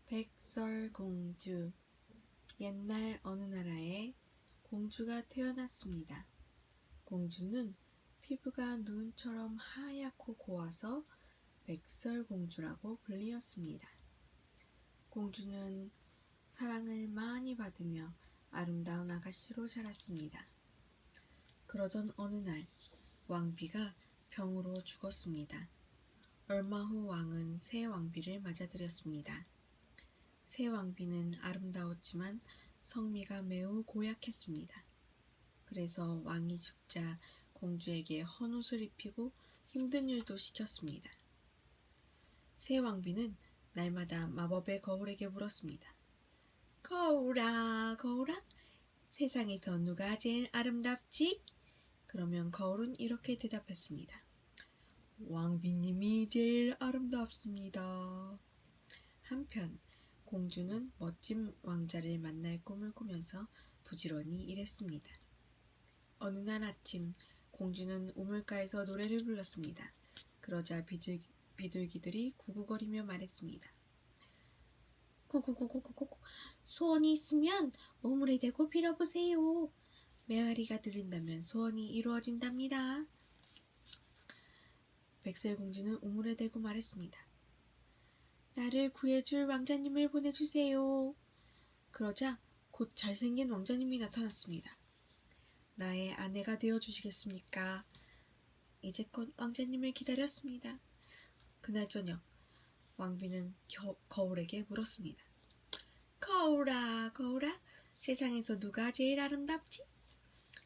백설공주. 옛날 어느 나라에 공주가 태어났습니다. 공주는 피부가 눈처럼 하얗고 고와서 백설공주라고 불리었습니다. 공주는 사랑을 많이 받으며 아름다운 아가씨로 자랐습니다. 그러던 어느 날 왕비가 병으로 죽었습니다. 얼마 후 왕은 새 왕비를 맞아들였습니다. 새 왕비는 아름다웠지만 성미가 매우 고약했습니다. 그래서 왕이 죽자 공주에게 헌옷을 입히고 힘든 일도 시켰습니다. 새 왕비는 날마다 마법의 거울에게 물었습니다. 거울아, 거울아, 세상에서 누가 제일 아름답지? 그러면 거울은 이렇게 대답했습니다. 왕비님이 제일 아름답습니다. 한편 공주는 멋진 왕자를 만날 꿈을 꾸면서 부지런히 일했습니다. 어느 날 아침 공주는 우물가에서 노래를 불렀습니다. 그러자 비둘기들이 구구거리며 말했습니다. 구구구구구구, 소원이 있으면 우물에 대고 빌어보세요. 메아리가 들린다면 소원이 이루어진답니다. 백설공주는 우물에 대고 말했습니다. 나를 구해줄 왕자님을 보내주세요. 그러자 곧 잘생긴 왕자님이 나타났습니다. 나의 아내가 되어주시겠습니까? 이제껏 왕자님을 기다렸습니다. 그날 저녁 왕비는 거울에게 물었습니다. 거울아, 거울아, 세상에서 누가 제일 아름답지?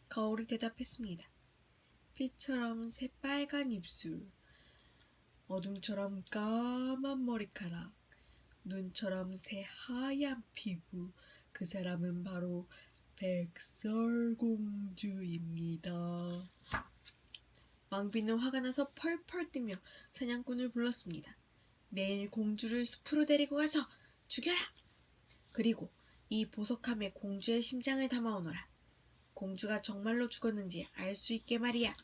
거울이 대답했습니다. 빛처럼 새빨간 입술, 어둠처럼 까만 머리카락, 눈처럼 새하얀 피부, 그 사람은 바로 백설공주입니다. 왕비는 화가 나서 펄펄 뛰며 사냥꾼을 불렀습니다. 내일 공주를 숲으로 데리고 가서 죽여라! 그리고 이 보석함에 공주의 심장을 담아오너라. 공주가 정말로 죽었는지 알 수 있게 말이야.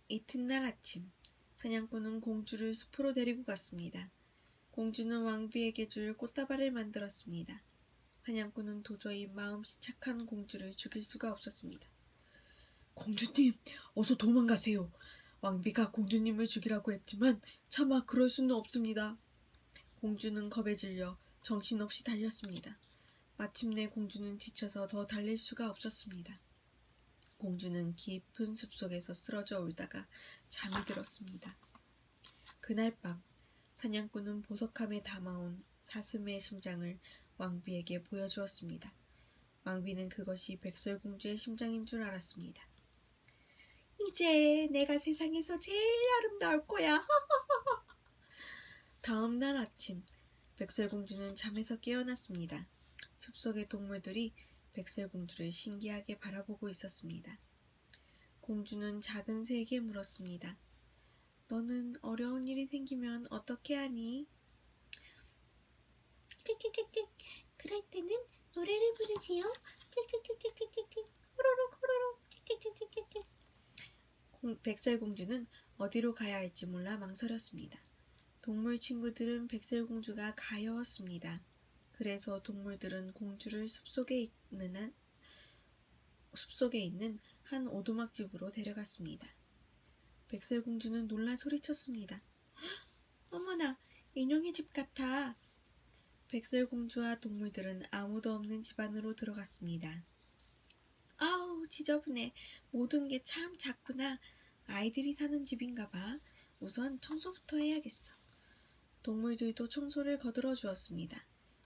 이튿날 아침 사냥꾼은 공주를 숲으로 데리고 갔습니다. 공주는 왕비에게 줄 꽃다발을 만들었습니다. 사냥꾼은 도저히 마음씨 착한 공주를 죽일 수가 없었습니다. 공주님, 어서 도망가세요. 왕비가 공주님을 죽이라고 했지만 차마 그럴 수는 없습니다. 공주는 겁에 질려 정신없이 달렸습니다. 마침내 공주는 지쳐서 더 달릴 수가 없었습니다. 공주는 깊은 숲속에서 쓰러져 울다가 잠이 들었습니다. 그날 밤 사냥꾼은 보석함에 담아온 사슴의 심장을 왕비에게 보여주었습니다. 왕비는 그것이 백설공주의 심장인 줄 알았습니다. 이제 내가 세상에서 제일 아름다울 거야. 다음 날 아침 백설공주는 잠에서 깨어났습니다. 숲속의 동물들이 백설공주를 신기하게 바라보고 있었습니다. 공주는 작은 새에게 물었습니다. 너는 어려운 일이 생기면 어떻게 하니? 틱틱틱틱. 그럴 때는 노래를 부르지요. 틱틱틱틱틱틱. 호로록 호로록 틱틱틱틱틱. 백설공주는 어디로 가야 할지 몰라 망설였습니다. 동물 친구들은 백설공주가 가여웠습니다. 그래서 동물들은 공주를 숲속에 있는 한 오두막집으로 데려갔습니다. 백설공주는 놀라 소리쳤습니다. 어머나, 인형의 집 같아. 백설공주와 동물들은 아무도 없는 집 안으로 들어갔습니다. 아우, 지저분해. 모든 게 참 작구나. 아이들이 사는 집인가 봐. 우선 청소부터 해야겠어. 동물들도 청소를 거들어 주었습니다.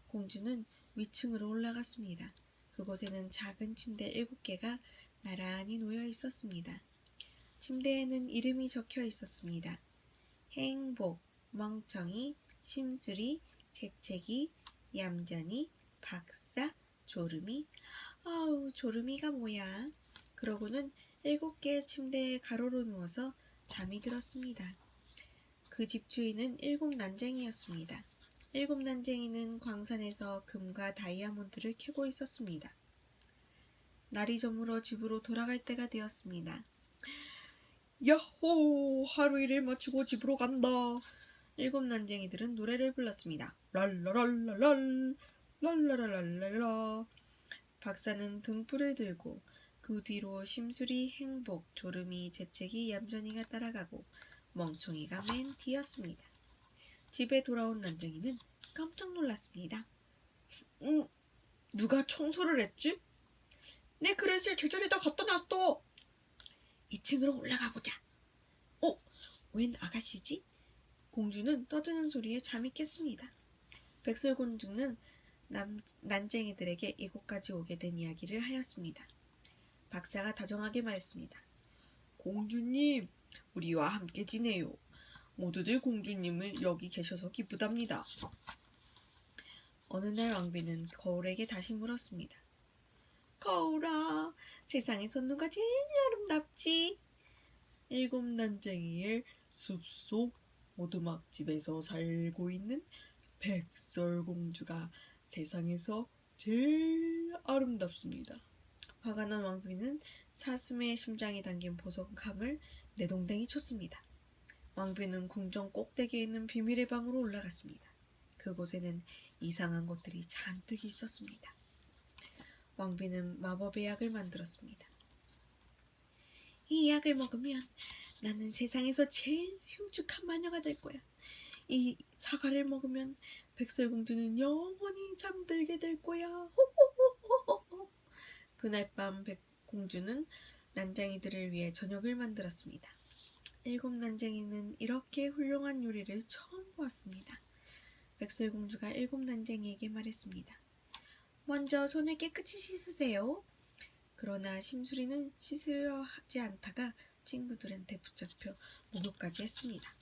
공주는 위층으로 올라갔습니다. 그곳에는 작은 침대 7개가 나란히 놓여 있었습니다. 침대에는 이름이 적혀 있었습니다. 행복, 멍청이, 심술이, 재채기, 얌전히, 박사, 조름이. 아우, 조름이가 뭐야. 그러고는 7개의 침대에 가로로 누워서 잠이 들었습니다. 그 집 주인은 7난쟁이였습니다. 7난쟁이는 광산에서 금과 다이아몬드를 캐고 있었습니다. 날이 저물어 집으로 돌아갈 때가 되었습니다. 야호! 하루 일을 마치고 집으로 간다. 일곱 난쟁이들은 노래를 불렀습니다. 랄라랄랄랄 랄라랄랄랄라. 박사는 등불을 들고 그 뒤로 심술이, 행복, 조름이, 재채기, 얌전이가 따라가고 멍청이가 맨 뒤였습니다. 집에 돌아온 난쟁이는 깜짝 놀랐습니다. 누가 청소를 했지? 내 그릇을 제자리에다 갖다 놨어. 2층으로 올라가 보자. 웬 아가씨지? 공주는 떠드는 소리에 잠이 깼습니다. 백설공주는 난쟁이들에게 이곳까지 오게 된 이야기를 하였습니다. 박사가 다정하게 말했습니다. 공주님, 우리와 함께 지내요. 모두들 공주님을 여기 계셔서 기쁘답니다. 어느 날 왕비는 거울에게 다시 물었습니다. 거울아, 세상에서 누가 제일 아름답지? 일곱 난쟁이의 숲속 오두막집에서 살고 있는 백설공주가 세상에서 제일 아름답습니다. 화가 난 왕비는 사슴의 심장이 담긴 보석함을 내동댕이 쳤습니다. 왕비는 궁정 꼭대기에 있는 비밀의 방으로 올라갔습니다. 그곳에는 이상한 것들이 잔뜩 있었습니다. 왕비는 마법의 약을 만들었습니다. 이 약을 먹으면 나는 세상에서 제일 흉측한 마녀가 될 거야. 이 사과를 먹으면 백설공주는 영원히 잠들게 될 거야. 호호호호호. 그날 밤 공주는 난쟁이들을 위해 저녁을 만들었습니다. 일곱 난쟁이는 이렇게 훌륭한 요리를 처음 보았습니다. 백설공주가 일곱 난쟁이에게 말했습니다. 먼저 손을 깨끗이 씻으세요. 그러나 심수리는 씻으려 하지 않다가 친구들한테 붙잡혀 목욕까지 했습니다.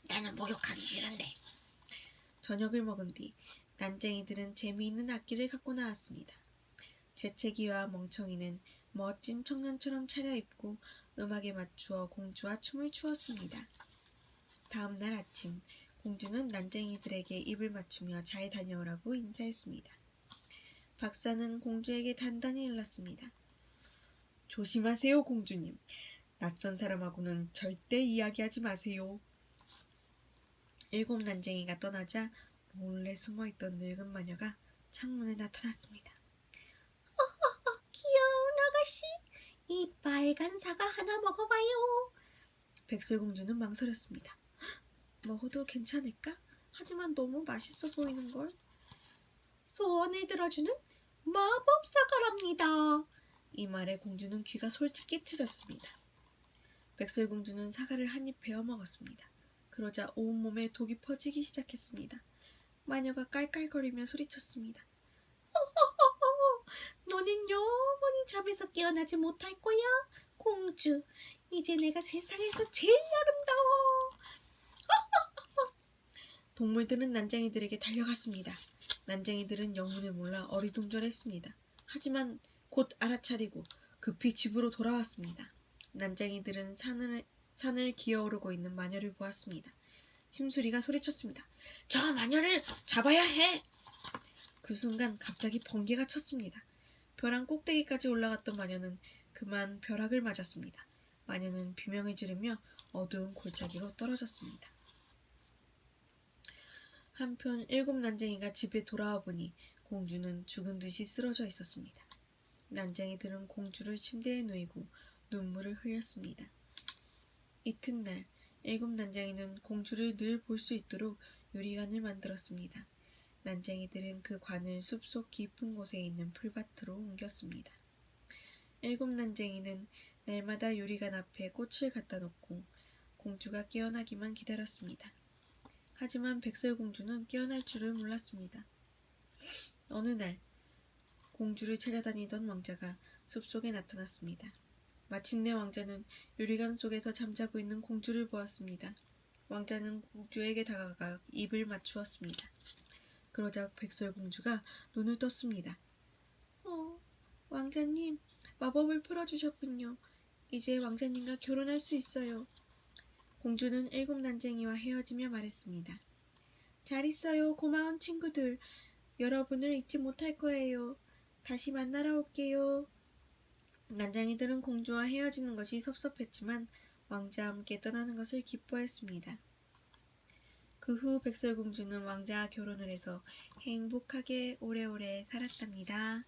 나는 목욕하기 싫은데. 저녁을 먹은 뒤 난쟁이들은 재미있는 악기를 갖고 나왔습니다. 재채기와 멍청이는 멋진 청년처럼 차려입고 음악에 맞추어 공주와 춤을 추었습니다. 다음 날 아침 공주는 난쟁이들에게 입을 맞추며 잘 다녀오라고 인사했습니다. 박사는 공주에게 단단히 일렀습니다. 조심하세요, 공주님. 낯선 사람하고는 절대 이야기하지 마세요. 일곱 난쟁이가 떠나자 몰래 숨어있던 늙은 마녀가 창문에 나타났습니다. 귀여운 아가씨, 이 빨간 사과 하나 먹어봐요. 백설공주는 망설였습니다. 먹어도 괜찮을까? 하지만 너무 맛있어 보이는걸. 소원을 들어주는 마법 사과랍니다. 이 말에 공주는 귀가 솔깃해졌습니다. 백설공주는 사과를 한 입 베어 먹었습니다. 그러자 온몸에 독이 퍼지기 시작했습니다. 마녀가 깔깔거리며 소리쳤습니다. 너는 영원히 잠에서 깨어나지 못할 거야, 공주. 이제 내가 세상에서 제일 아름다워. 동물들은 난쟁이들에게 달려갔습니다. 난쟁이들은 영문을 몰라 어리둥절했습니다. 하지만 곧 알아차리고 급히 집으로 돌아왔습니다. 난쟁이들은 산을 기어오르고 있는 마녀를 보았습니다. 심수리가 소리쳤습니다. 저 마녀를 잡아야 해! 그 순간 갑자기 번개가 쳤습니다. 벼랑 꼭대기까지 올라갔던 마녀는 그만 벼락을 맞았습니다. 마녀는 비명을 지르며 어두운 골짜기로 떨어졌습니다. 한편 일곱 난쟁이가 집에 돌아와 보니 공주는 죽은 듯이 쓰러져 있었습니다. 난쟁이들은 공주를 침대에 누이고 눈물을 흘렸습니다. 이튿날 일곱 난쟁이는 공주를 늘 볼 수 있도록 유리관을 만들었습니다. 난쟁이들은 그 관을 숲속 깊은 곳에 있는 풀밭으로 옮겼습니다. 일곱 난쟁이는 날마다 유리관 앞에 꽃을 갖다 놓고 공주가 깨어나기만 기다렸습니다. 하지만 백설공주는 깨어날 줄을 몰랐습니다. 어느 날 공주를 찾아다니던 왕자가 숲속에 나타났습니다. 마침내 왕자는 유리관 속에서 잠자고 있는 공주를 보았습니다. 왕자는 공주에게 다가가 입을 맞추었습니다. 그러자 백설공주가 눈을 떴습니다. 왕자님, 마법을 풀어주셨군요. 이제 왕자님과 결혼할 수 있어요. 공주는 일곱 난쟁이와 헤어지며 말했습니다. 잘 있어요, 고마운 친구들. 여러분을 잊지 못할 거예요. 다시 만나러 올게요. 난쟁이들은 공주와 헤어지는 것이 섭섭했지만 왕자와 함께 떠나는 것을 기뻐했습니다. 그 후 백설공주는 왕자와 결혼을 해서 행복하게 오래오래 살았답니다.